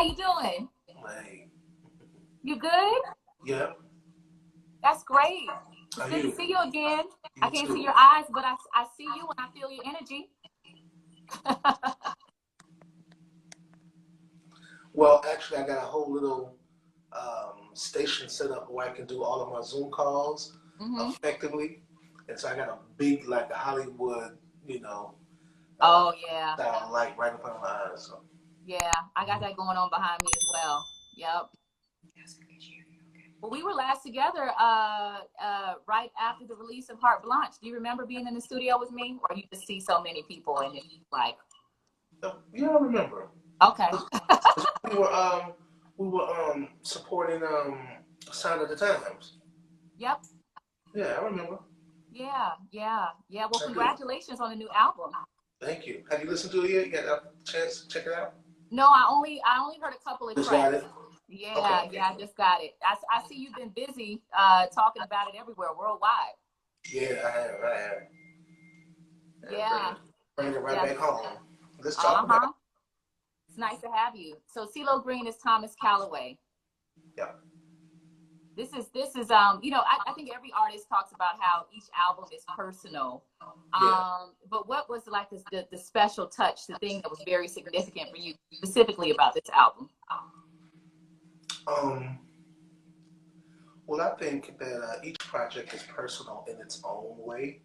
How you doing? Hey. You good? Yep. That's great. It's How good to you? see you again. I You can't see too. your eyes, but I see you and I feel your energy. Well, actually, I got a whole little station set up where I can do all of my Zoom calls Hmm. effectively, and so I got a big, like a Hollywood, uh, Oh yeah, style light right in front of my eyes. So. yeah. I got that going on behind me as well. Yep. Well, we were last together right after the release of Heart Blanche. Do you remember being in the studio with me, or you just see so many people and it's like, Yeah, I remember. okay. We were supporting Sign of the Times. Yep. Yeah, I remember. Yeah, yeah, yeah. Well, I do. congratulations on the new album. Thank you. Have you listened to it yet? You got a chance to check it out? No, I only heard a couple of Just got tracks. it. Yeah, Okay. yeah, I just got it. I see you've been busy talking about it everywhere, worldwide. Yeah, I have. Yeah, Bring it right yeah. back home. Let's talk about it. Uh-huh. It's nice to have you. So CeeLo Green is Thomas Callaway. Yeah. I think every artist talks about how each album is personal. Yeah. But what was like the special touch, the thing that was very significant for you specifically about this album? Um, well, I think that each project is personal in its own way.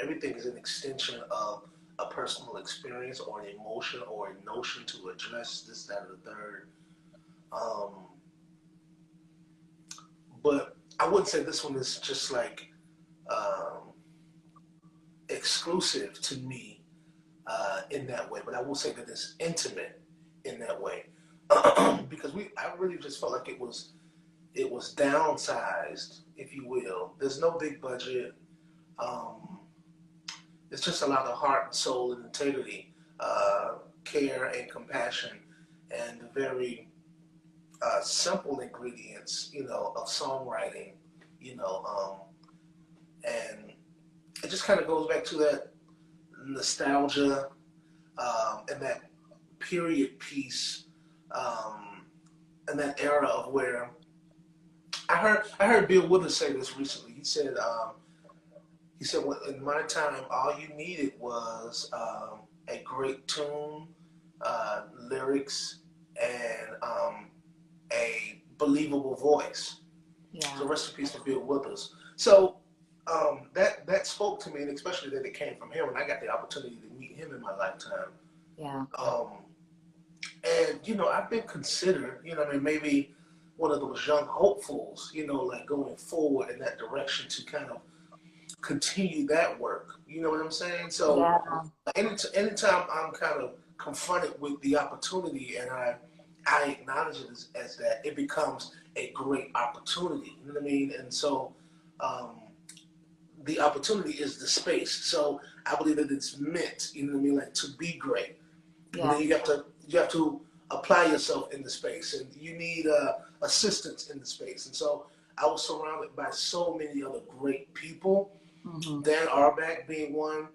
Everything is an extension of a personal experience or an emotion or a notion to address this, that, or the third. Um, but I wouldn't say this one is just like um, exclusive to me in that way, but I will say that it's intimate in that way because I really just felt like it was downsized, if you will. There's no big budget. Um, it's just a lot of heart and soul and integrity, care and compassion, and the very simple ingredients, of songwriting, and it just kind of goes back to that nostalgia and that period piece and that era of where I heard Bill Withers say this recently. He said, well, in my time, all you needed was a great tune, lyrics, and a believable voice. Yeah. So rest in peace to Bill Withers. So that spoke to me, and especially that it came from him, and I got the opportunity to meet him in my lifetime. Yeah. And I've been considered, maybe one of those young hopefuls, like going forward in that direction to kind of continue that work. You know what I'm saying? So Yeah. anytime I'm kind of confronted with the opportunity and I acknowledge it as that, it becomes a great opportunity. You know what I mean? And so the opportunity is the space. So I believe that it's meant, you know what I mean, like to be great. Yeah. But then you have to apply yourself in the space, and you need assistance in the space. And so I was surrounded by so many other great people. Mm-hmm. Dan Arbeck being one,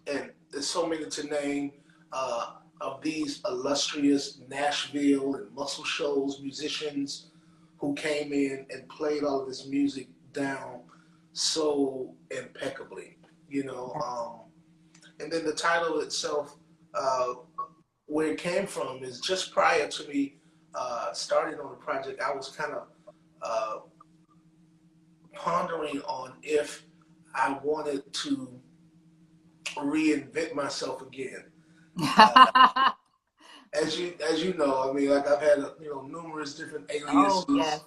and there's so many to name of these illustrious Nashville and Muscle Shoals musicians who came in and played all of this music down so impeccably, and then the title itself, where it came from, is just prior to me starting on the project. I was kind of pondering on if I wanted to reinvent myself again. As you know, I mean, like I've had numerous different aliases Oh, yes.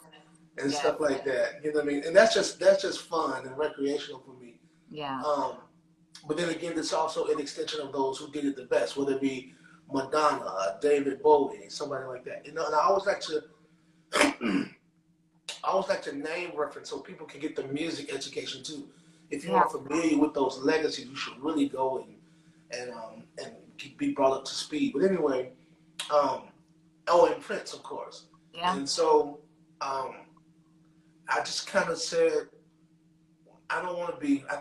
and Yes. stuff like that. You know what I mean? And that's just fun and recreational for me. Yeah. But then again, it's also an extension of those who did it the best, whether it be Madonna, David Bowie, somebody like that. And I always like to name reference so people can get the music education too. If you aren't familiar with those legacies, you should really go and be brought up to speed. But anyway, and Prince, of course. Yeah. And so I just kind of said, I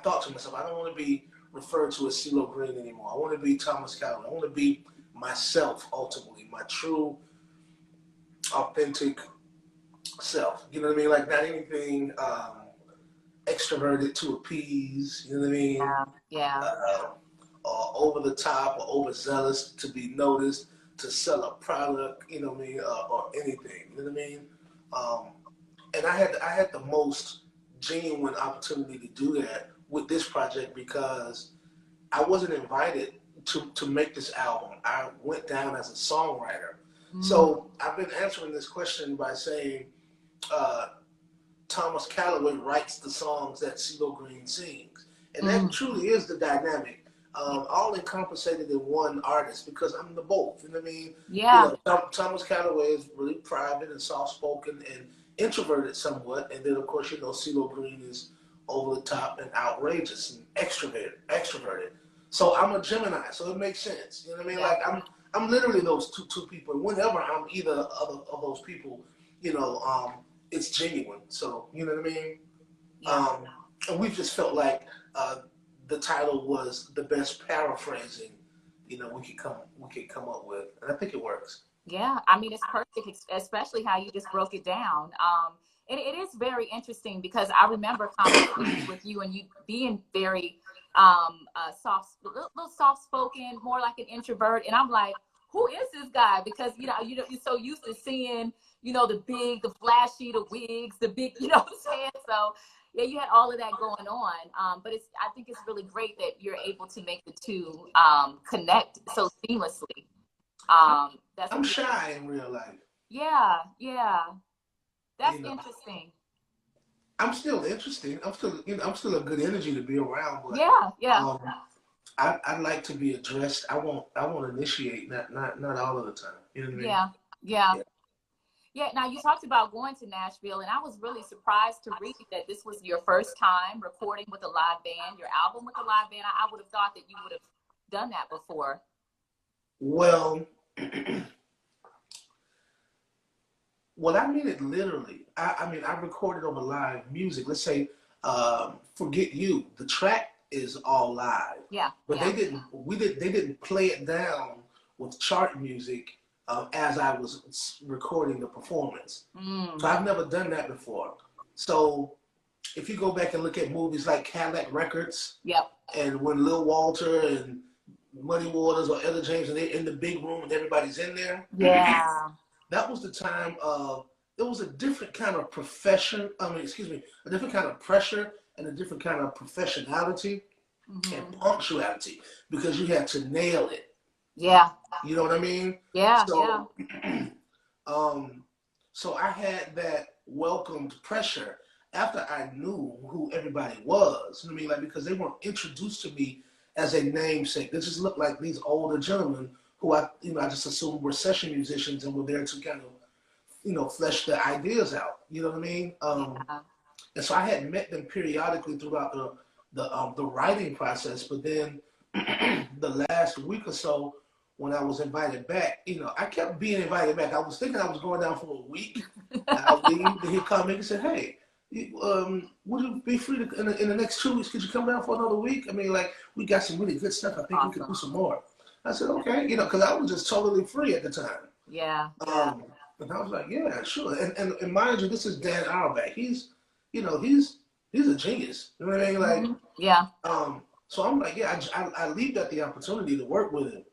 thought to myself, I don't want to be referred to as CeeLo Green anymore. I want to be Thomas Callaway. I want to be myself ultimately, my true, authentic self. You know what I mean? Like not anything extroverted to appease. You know what I mean? Yeah. Yeah. Uh, or over the top or overzealous to be noticed, to sell a product. You know what I mean? Or anything. You know what I mean? And I had the most genuine opportunity to do that with this project because I wasn't invited to make this album. I went down as a songwriter. So I've been answering this question by saying Thomas Callaway writes the songs that CeeLo Green sings. And that truly is the dynamic. All encompassated in one artist because I'm the both. You know what I mean? Yeah. You know, Thomas Callaway is really private and soft-spoken and introverted somewhat. And then, of course, you know, CeeLo Green is over the top and outrageous and extroverted. So I'm a Gemini, so it makes sense. You know what I mean? Yeah. Like I'm literally those two people. And whenever I'm either of those people, you know, it's genuine. So you know what I mean? Yeah. And we just felt like the title was the best paraphrasing, you know, we could come up with, and I think it works. Yeah, I mean, it's perfect, especially how you just broke it down. It is very interesting because I remember conversations with you and you being very little soft spoken, more like an introvert, and I'm like, who is this guy? Because you're so used to seeing, the flashy, the wigs, the big, what I'm saying? So yeah, you had all of that going on. But I think it's really great that you're able to make the two connect so seamlessly. I'm shy in real life. Yeah, that's interesting. I'm still interesting. I'm still a good energy to be around. But yeah. I like to be addressed. I won't initiate. Not all of the time. You know what I mean? Yeah. Now you talked about going to Nashville, and I was really surprised to read that this was your first time recording with a live band, your album with a live band. I would have thought that you would have done that before. Well, I mean it literally. I mean, I recorded over live music. Let's say, Forget You. The track is all live. Yeah. But they didn't play it down with chart music as I was recording the performance. So I've never done that before. So if you go back and look at movies like Cadillac Records, and when Lil Walter and Muddy Waters or Ella James and they're in the big room and everybody's in there. Yeah. That was the time of, it was a different kind of a different kind of pressure and a different kind of professionality and punctuality because you had to nail it. Yeah. You know what I mean? Yeah. So, so I had that welcomed pressure after I knew who everybody was. You know what I mean? Like, because they weren't introduced to me as a namesake. They just looked like these older gentlemen who I just assumed were session musicians and were there to kind of, flesh their ideas out. You know what I mean? And so I had met them periodically throughout the writing process, but then the last week or so, when I was invited back, I kept being invited back. I was thinking I was going down for a week. I'll leave, then he'd come in and say, hey, would you be free to, in the next 2 weeks, could you come down for another week? I mean, like, we got some really good stuff. I think we could do some more. I said, okay, because I was just totally free at the time. Yeah. And I was like, yeah, sure. And mind you, this is Dan Auerbach. He's a genius. You know what I mean? Like, yeah. So I'm like, yeah, I leaped at the opportunity to work with him.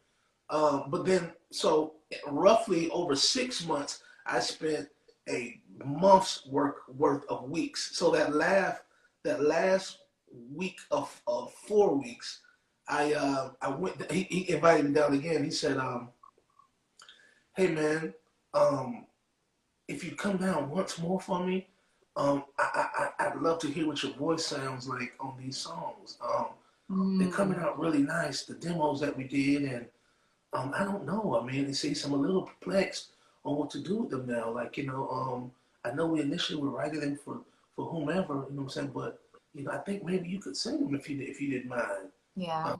But then, so roughly over 6 months, I spent a month's worth of weeks. So that last week of 4 weeks, I went. He invited me down again. He said, "Hey man, if you come down once more for me, I'd love to hear what your voice sounds like on these songs. They're coming out really nice. The demos that we did, and I don't know. I mean, they say I'm a little perplexed on what to do with them now. Like, I know we initially were writing them for whomever, you know what I'm saying? But, I think maybe you could sing them if you didn't mind." Yeah.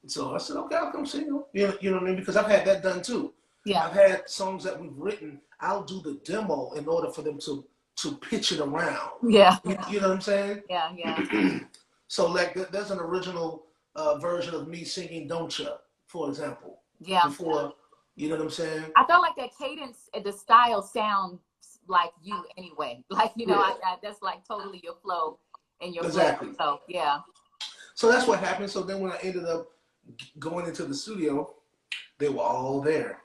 So I said, okay, I'll come sing them. You know what I mean? Because I've had that done too. Yeah. I've had songs that we've written. I'll do the demo in order for them to pitch it around. Yeah. You know what I'm saying? Yeah. So like there's an original version of me singing "Don't Ya," for example. Yeah. You know what I'm saying? I felt like that cadence, the style sounds like you anyway. Like, you know, Yeah. that's like totally your flow and your flavor. Exactly. So, yeah. So that's what happened. So then when I ended up going into the studio, they were all there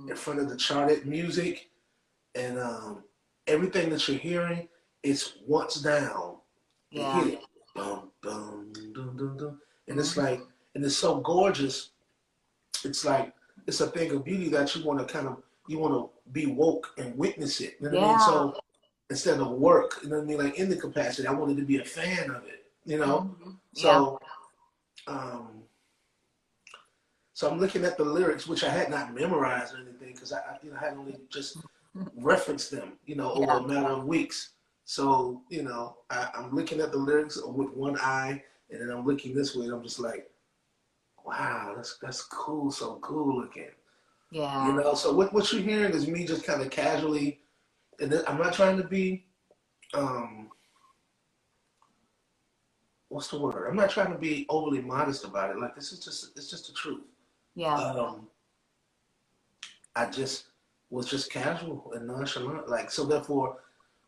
in front of the charted music, and everything that you're hearing, it's once down. They Yeah. hit it. Dum, dum, dum, dum, dum. And it's like, and it's so gorgeous. It's like, it's a thing of beauty that you want to you want to be woke and witness it. You know what I mean? So instead of work, you know what I mean? Like in the capacity, I wanted to be a fan of it, you know? So, so I'm looking at the lyrics, which I had not memorized or anything, because I had only just referenced them, you know, over a matter of weeks. So, you know, I'm looking at the lyrics with one eye, and then I'm looking this way, and I'm just like, wow, that's cool, so cool looking. Yeah. You know, so what you're hearing is me just kind of casually, and I'm not trying to be, what's the word? I'm not trying to be overly modest about it. Like, it's just the truth. Yeah. I just was just casual and nonchalant. Like, so therefore,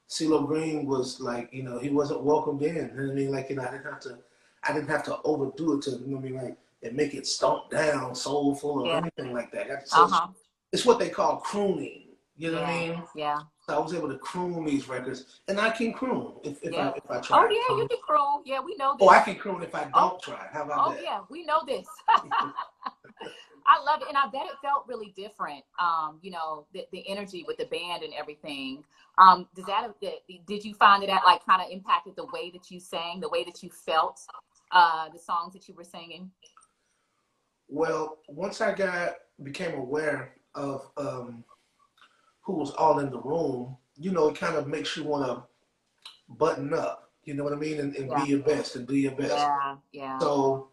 CeeLo Green was like, you know, he wasn't welcomed in. You know what I mean? Like, you know, I didn't have to overdo it to, you know what I mean, like, and make it stomp down, soulful or anything like that. It's what they call crooning. You know what I mean? Yeah. So I was able to croon these records, and I can croon if I try. Oh yeah, you can croon. Yeah, we know this. Oh, I can croon if I don't try. How about that? Oh yeah, we know this. I love it, and I bet it felt really different. You know, the energy with the band and everything. Did you find that like kind of impacted the way that you sang, the way that you felt the songs that you were singing? Well, once I became aware of who was all in the room, you know, it kind of makes you want to button up. You know what I mean, and be your best and do your best. Yeah. So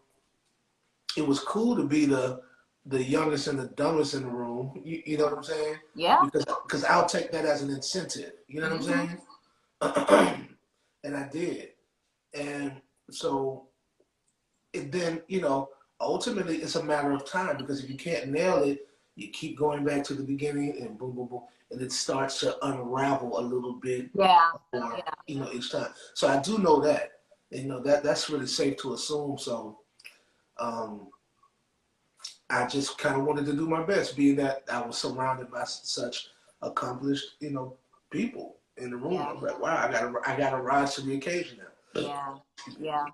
it was cool to be the youngest and the dumbest in the room. You know what I'm saying? Yeah. Because I'll take that as an incentive. You know what I'm saying? And I did. And so then, you know, ultimately it's a matter of time, because if you can't nail it, you keep going back to the beginning and boom, boom, boom, and it starts to unravel a little bit. You know, each time. So I do know that. And, you know, that's really safe to assume. So I just kind of wanted to do my best, being that I was surrounded by such accomplished, you know, people in the room. I was like, wow, I gotta rise to the occasion now. Yeah.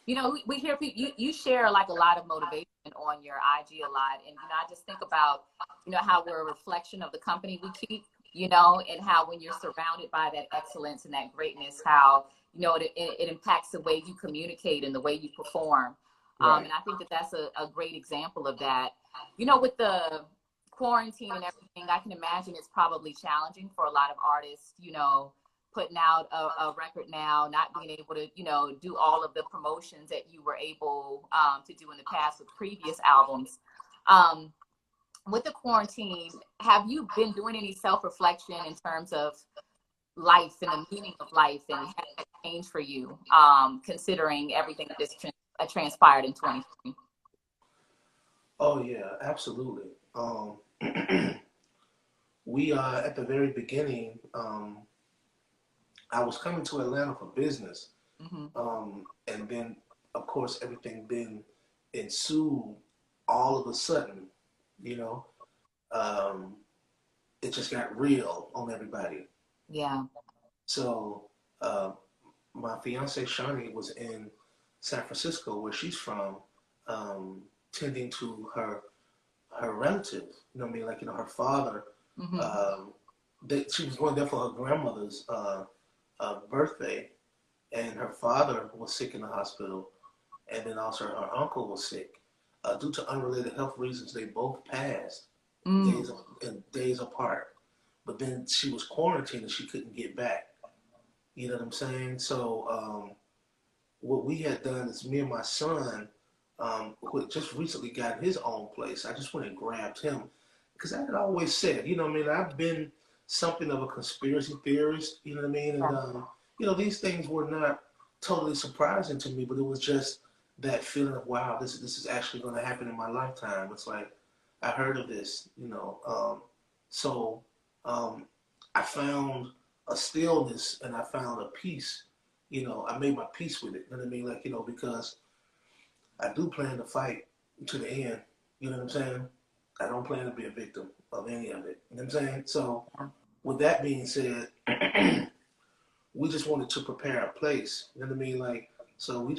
You know, we hear people, you share like a lot of motivation on your IG a lot. And, you know, I just think about, you know, how we're a reflection of the company we keep, you know, and how when you're surrounded by that excellence and that greatness, how, you know, it impacts the way you communicate and the way you perform. And I think that's a great example of that. You know, with the quarantine and everything, I can imagine it's probably challenging for a lot of artists, you know, putting out a record now, not being able to, you know, do all of the promotions that you were able to do in the past with previous albums. With the quarantine, have you been doing any self-reflection in terms of life and the meaning of life, and has that changed for you, considering everything that's transpired in 2020? Oh yeah, absolutely. We at the very beginning, I was coming to Atlanta for business, and then of course everything then ensued all of a sudden. You know, it just got real on everybody. Yeah. So my fiance Shani was in San Francisco, where she's from, tending to her relatives. You know what I mean? Like, you know, her father. She was going there for her grandmother's birthday, and her father was sick in the hospital, and then also her uncle was sick. Due to unrelated health reasons, they both passed days apart. But then she was quarantined and she couldn't get back. You know what I'm saying? So what we had done is, me and my son, who had just recently got his own place, I just went and grabbed him. Because I had always said, you know what I mean, I've been something of a conspiracy theorist, you know what I mean? And, you know, these things were not totally surprising to me, but it was just that feeling of, wow, this is actually going to happen in my lifetime. It's like, I heard of this, you know. So I found a stillness and I found a peace. You know, I made my peace with it. You know what I mean? Like, you know, because I do plan to fight to the end. You know what I'm saying? I don't plan to be a victim of any of it. You know what I'm saying? So, with that being said, we just wanted to prepare a place. You know what I mean? Like, so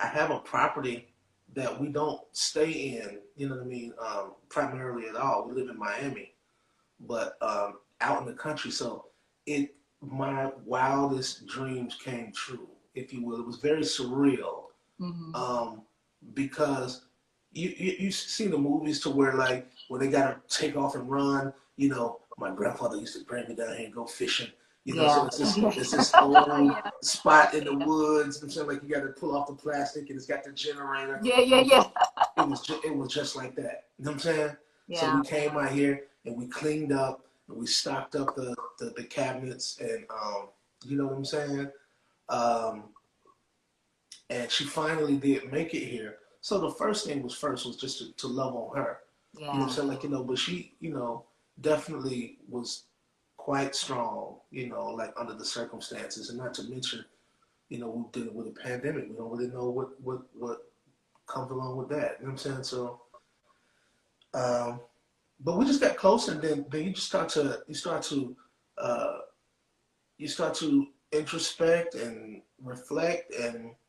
I have a property that we don't stay in, you know what I mean, primarily at all. We live in Miami, but out in the country. So my wildest dreams came true, if you will. It was very surreal, Mm-hmm. because you see the movies to where like when they gotta take off and run. You know, my grandfather used to bring me down here and go fishing. You know, so Yeah. it's this old Yeah. spot in the Yeah. woods. I'm saying like you got to pull off the plastic and it's got the generator. Yeah. Yeah. Yeah. It was just like that. You know what I'm saying? So Yeah. we came out here and we cleaned up and we stocked up the cabinets and you know what I'm saying? Um, and she finally did make it here. So the first thing was first was just to love on her. You know what I'm Yeah. saying? Like, you know, but she, you know, definitely was quite strong, you know, like under the circumstances. And not to mention, you know, we're dealing with a pandemic. We don't really know what comes along with that. You know what I'm saying? So um, but we just got closer and then you just uh you start to introspect and reflect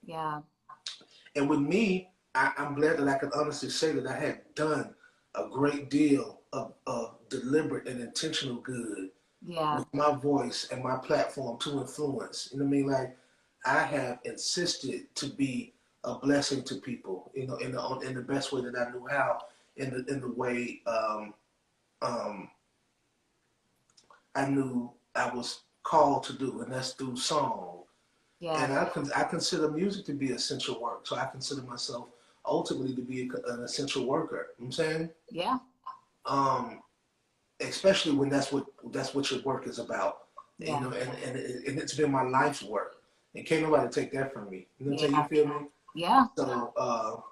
Yeah. and with me, I'm glad that I can honestly say that I had done a great deal of deliberate and intentional good Yeah. with my voice and my platform to influence. You know what I mean? Like I have insisted to be a blessing to people, you know, in the best way that I knew how, in the way um, I knew I was called to do, and that's through song. Yeah. And I consider music to be essential work. So I consider myself ultimately to be an essential worker. You know what I'm saying? Yeah. Um, Especially when that's what your work is about. And, you Yeah. know, and it's been my life's work. And can't nobody take that from me. You know what I'm saying? You Yeah. feel me? Yeah. So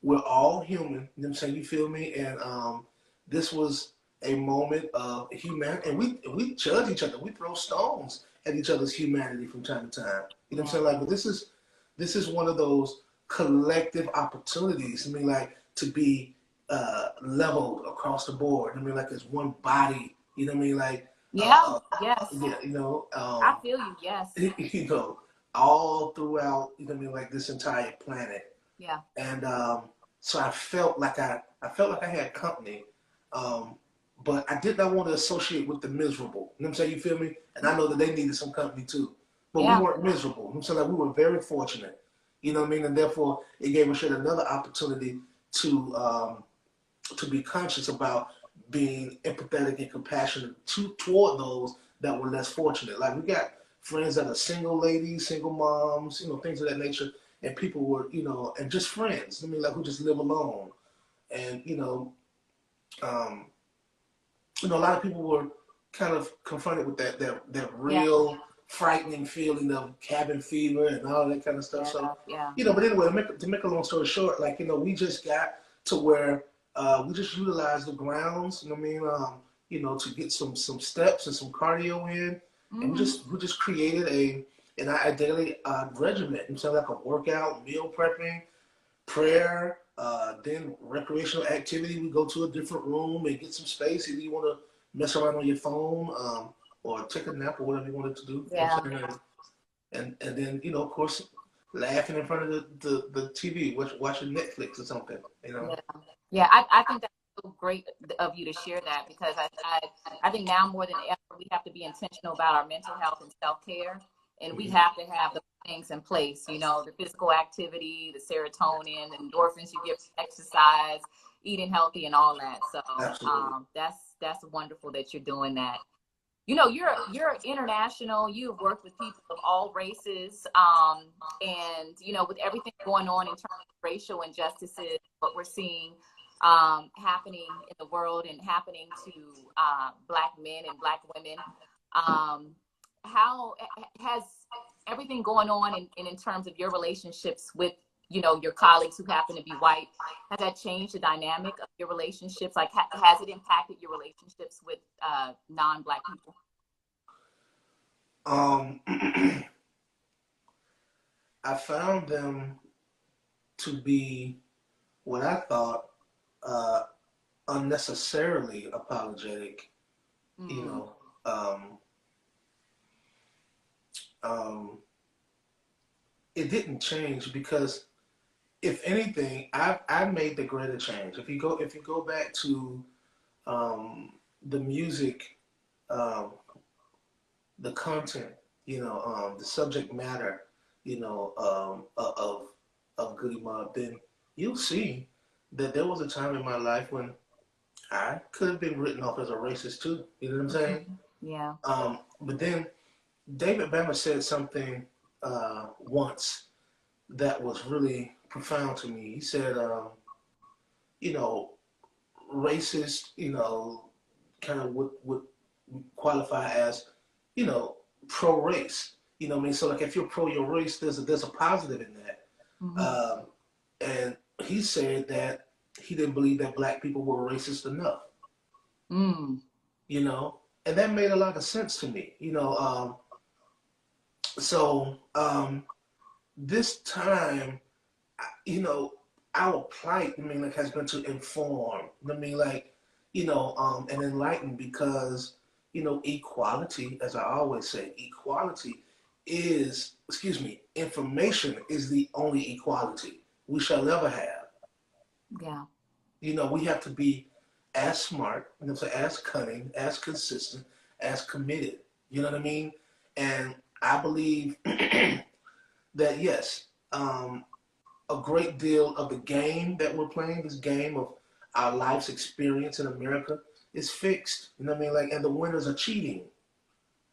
we're all human. You know what I'm saying? You feel me? And this was a moment of humanity. And we judge each other. We throw stones at each other's humanity from time to time. You know what I'm Yeah. saying? Like, but this is one of those collective opportunities. I mean, like to be leveled across the board. I mean, like it's one body. You know what I mean? Like, Yeah. Yes. yeah, you know, I feel you. Yes. you know, all throughout. You know what I mean? Like this entire planet. Yeah. And so I felt like I had company, um, but I did not want to associate with the miserable. You know what I'm saying? You feel me? And I know that they needed some company too, but we Yeah. weren't miserable. You know what I'm saying? Like we were very fortunate. You know what I mean? And therefore, it gave us yet another opportunity to be conscious about being empathetic and compassionate toward those that were less fortunate. Like we got friends that are single ladies, single moms, you know, things of that nature, and people were, you know, and just friends. I mean, like who just live alone, and um, a lot of people were kind of confronted with that Yeah. real frightening feeling of cabin fever and all that kind of stuff. Yeah. So, Yeah. you know, but anyway, to make a long story short, like you know, we just got to where we just utilized the grounds. You know what I mean? You know, to get some steps and some cardio in, and Mm-hmm. we just created a daily regimen. So like a workout, meal prepping, prayer, then recreational activity. We go to a different room and get some space. Either you want to mess around on your phone, or take a nap or whatever you wanted to do. You know Yeah. what I'm saying? And then you know, of course, laughing in front of the TV, watching Netflix or something. You know. Yeah. Yeah. I think that's so great of you to share that because I think now more than ever we have to be intentional about our mental health and self-care, and we Mhm. have to have the things in place. You know, the physical activity, the serotonin, the endorphins you get from exercise, eating healthy, and all that. So Absolutely. that's wonderful that you're doing that. You know, you're international. You've worked with people of all races, and you know, with everything going on in terms of racial injustices, what we're seeing happening in the world and happening to Black men and Black women. How has everything going on in terms of your relationships with you know, your colleagues who happen to be white? Has that changed the dynamic of your relationships? Like, has it impacted your relationships with non-Black people? I found them to be what I thought unnecessarily apologetic. You know, it didn't change because, if anything, I made the greater change. If you go back to the music, the content, the subject matter, of Goody Mob, then you'll see that there was a time in my life when I could have been written off as a racist too. You know what I'm saying? Yeah. But then David Bammer said something once that was really profound to me. He said, racist, kind of would qualify as, pro-race. You know what I mean? So like if you're pro your race, there's a positive in that. And he said that he didn't believe that Black people were racist enough. And that made a lot of sense to me. This time, our plight, has been to inform. And enlighten, because, equality, as I always say, information is the only equality we shall ever have. Yeah. We have to be as smart, as cunning, as consistent, as committed. You know what I mean? And I believe that, yes, a great deal of the game that we're playing, this game of our life's experience in America, is fixed. You know what I mean? And the winners are cheating.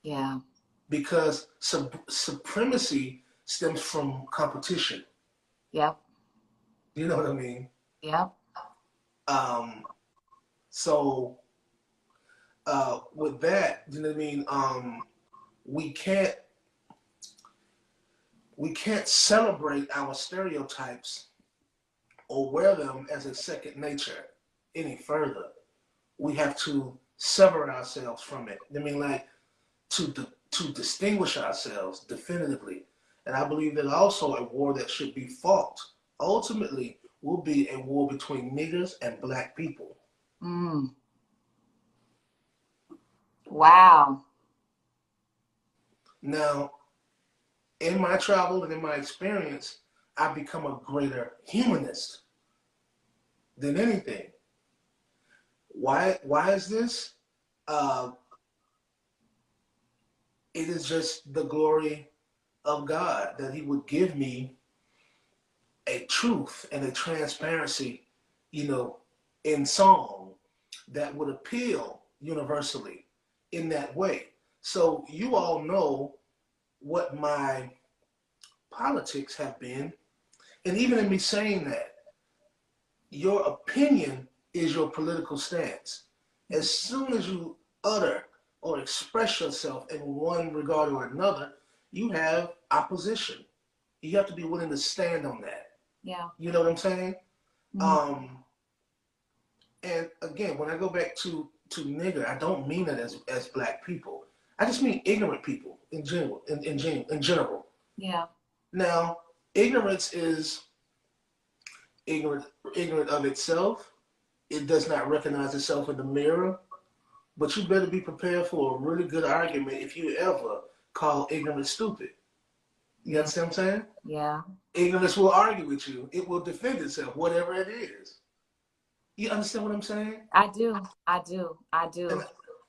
Yeah. Because supremacy stems from competition. Yep. You know what I mean? Yep. So with that, you know what I mean? We can't celebrate our stereotypes or wear them as a second nature any further. We have to sever ourselves from it. To distinguish ourselves definitively. And I believe that also a war that should be fought ultimately will be a war between niggers and Black people. Wow. Now, in my travel and in my experience, I've become a greater humanist than anything. Why is this? It is just the glory of God that He would give me a truth and a transparency, in song that would appeal universally in that way. So you all know what my politics have been. And even in me saying that, your opinion is your political stance. As soon as you utter or express yourself in one regard or another, you have opposition. You have to be willing to stand on that. Yeah. You know what I'm saying? And again, when I go back to nigger, I don't mean it as Black people. I just mean ignorant people in general. In general. Yeah. Now, ignorance is ignorant of itself. It does not recognize itself in the mirror. But you better be prepared for a really good argument if you ever call ignorance stupid. You understand what I'm saying? Yeah. Ignorance will argue with you. It will defend itself, whatever it is. You understand what I'm saying? I do.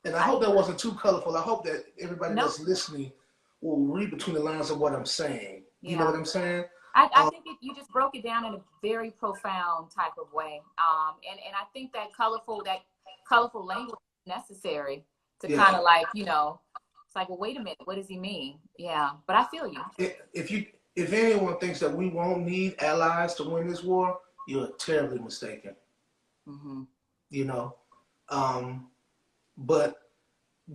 And I hope that wasn't too colorful. I hope that everybody that's listening will read between the lines of what I'm saying. You know what I'm saying? I think you just broke it down in a very profound type of way. And I think that colorful language is necessary to kind of it's like, well, wait a minute, what does he mean? Yeah, but I feel you. If anyone thinks that we won't need allies to win this war, you're terribly mistaken. But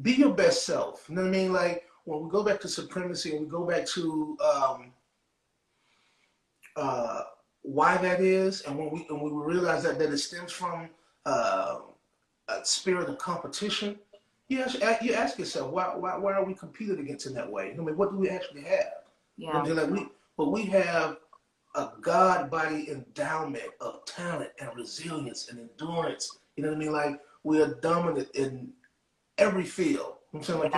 be your best self. You know what I mean? Like when we go back to supremacy and we go back to why that is, and when we realize that it stems from a spirit of competition, you ask yourself, why are we competing against in that way? I mean, what do we actually have? Yeah. We have a God body endowment of talent and resilience and endurance. You know what I mean? Like, we are dominant in every field. I'm saying, like,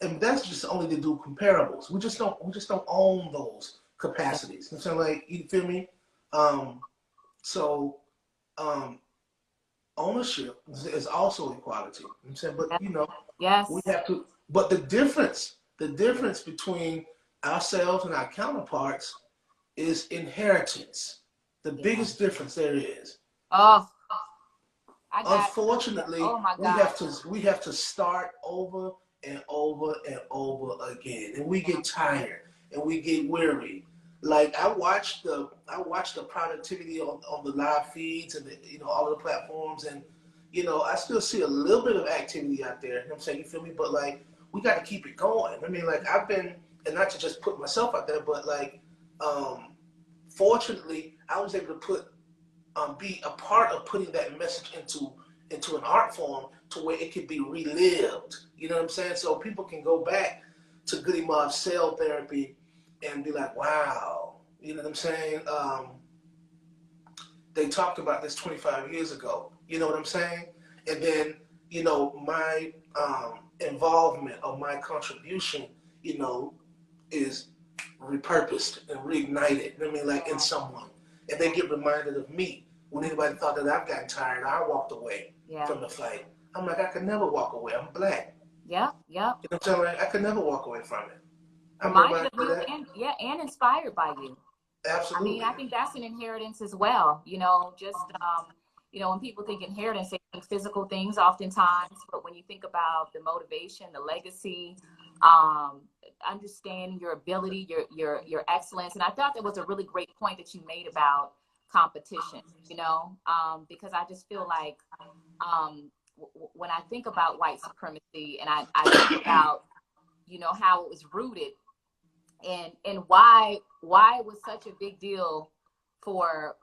and that's just only to do comparables. We just don't own those capacities. I'm saying, like, you feel me? So ownership is also equality. I'm saying, but Yes. we have to. But the difference between ourselves and our counterparts is inheritance. The biggest difference there is. Oh, Unfortunately, oh my God. we have to start over and over and over again, and we get tired and we get weary. Like, I watch the productivity on the live feeds and all of the platforms, and I still see a little bit of activity out there. You know what I'm saying? You feel me? But, like, we got to keep it going. I mean, like, I've been, and not to just put myself out there, but, like, fortunately, I was able to be a part of putting that message into an art form to where it could be relived. You know what I'm saying? So people can go back to Goody Mob's cell therapy and be like, wow. You know what I'm saying? They talked about this 25 years ago. You know what I'm saying? And then, my involvement or my contribution, is repurposed and reignited. I mean, like, in someone. And they get reminded of me. When anybody thought that I've gotten tired, I walked away from the fight. I'm like, I could never walk away. I'm black. Yeah. You know what I'm saying? Like, I could never walk away from it. I'm Reminded of reminded of you that. and inspired by you. Absolutely. I mean, I think that's an inheritance as well. Just when people think inheritance, they think physical things oftentimes, but when you think about the motivation, the legacy, understanding your ability, your excellence, and I thought that was a really great point that you made about competition. Because I just feel like when I think about white supremacy, and I think about how it was rooted, and why it was such a big deal for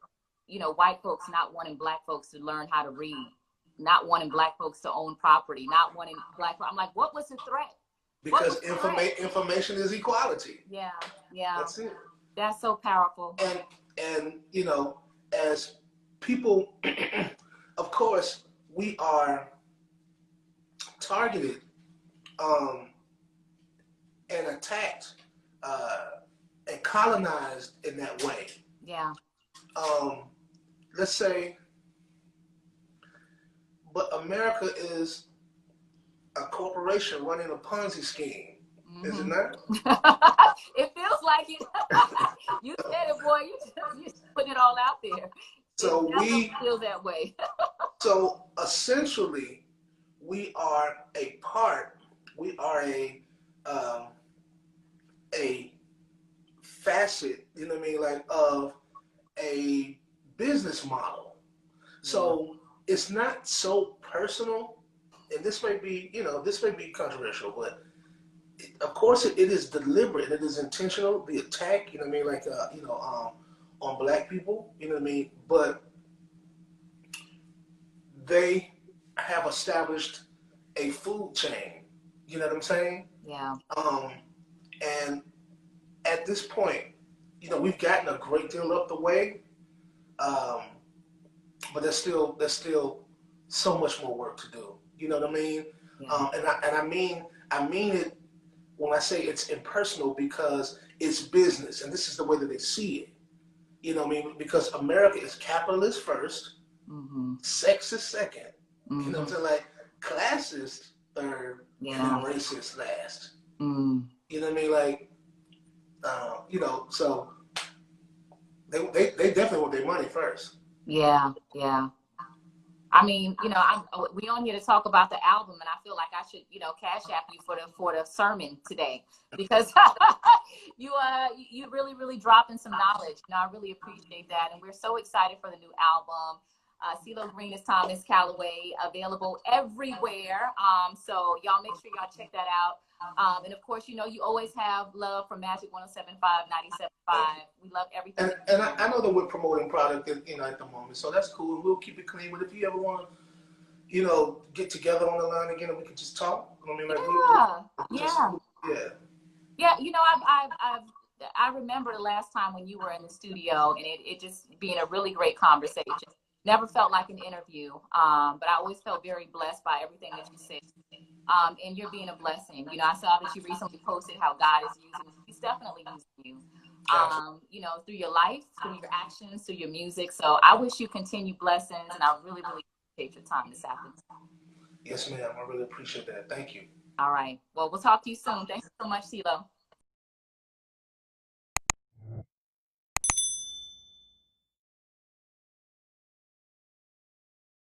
white folks not wanting black folks to learn how to read, not wanting black folks to own property, not wanting I'm like, what was the threat? Because information is equality. Yeah. That's it. That's so powerful. And as people, of course, we are targeted and attacked and colonized in that way. Yeah. Let's say, but America is a corporation running a Ponzi scheme. Mm-hmm. Is it not? It feels like it. You said it, boy. You just putting it all out there. So it feels that way. So essentially, we are a facet, like, of a business model. So it's not so personal, and this may be controversial, but of course it is deliberate, it is intentional, the attack, on black people, but they have established a food chain, you know what I'm saying? Yeah. And at this point, we've gotten a great deal up the way, but there's still so much more work to do. You know what I mean? Yeah. I mean it when I say it's impersonal, because it's business, and this is the way that they see it. You know what I mean? Because America is capitalist first, sexist second. You know what I'm saying? Like, classist third, and racist last. You know what I mean? Like, so they definitely want their money first. Yeah. I mean, we on here to talk about the album, and I feel like I should, cash app you for the sermon today, because you really, really dropping some knowledge. I really appreciate that, and we're so excited for the new album. CeeLo Green is Thomas Callaway, available everywhere. So y'all make sure y'all check that out. And of course, you know, you always have love from Majic 107.5, 97.5. We love everything. And I know that we're promoting product, at the moment, so that's cool. We'll keep it clean. But if you ever want to, get together on the line again and we can just talk. I mean, like, yeah. You know, I remember the last time when you were in the studio, and it just being a really great conversation. Never felt like an interview, but I always felt very blessed by everything that you said. And you're being a blessing. You know, I saw that you recently posted how God is using you. He's definitely using you. You know, through your life, through your actions, through your music. So I wish you continued blessings, and I really, really appreciate your time this afternoon. Yes, ma'am. I really appreciate that. Thank you. All right. Well, we'll talk to you soon. Thanks so much, CeeLo.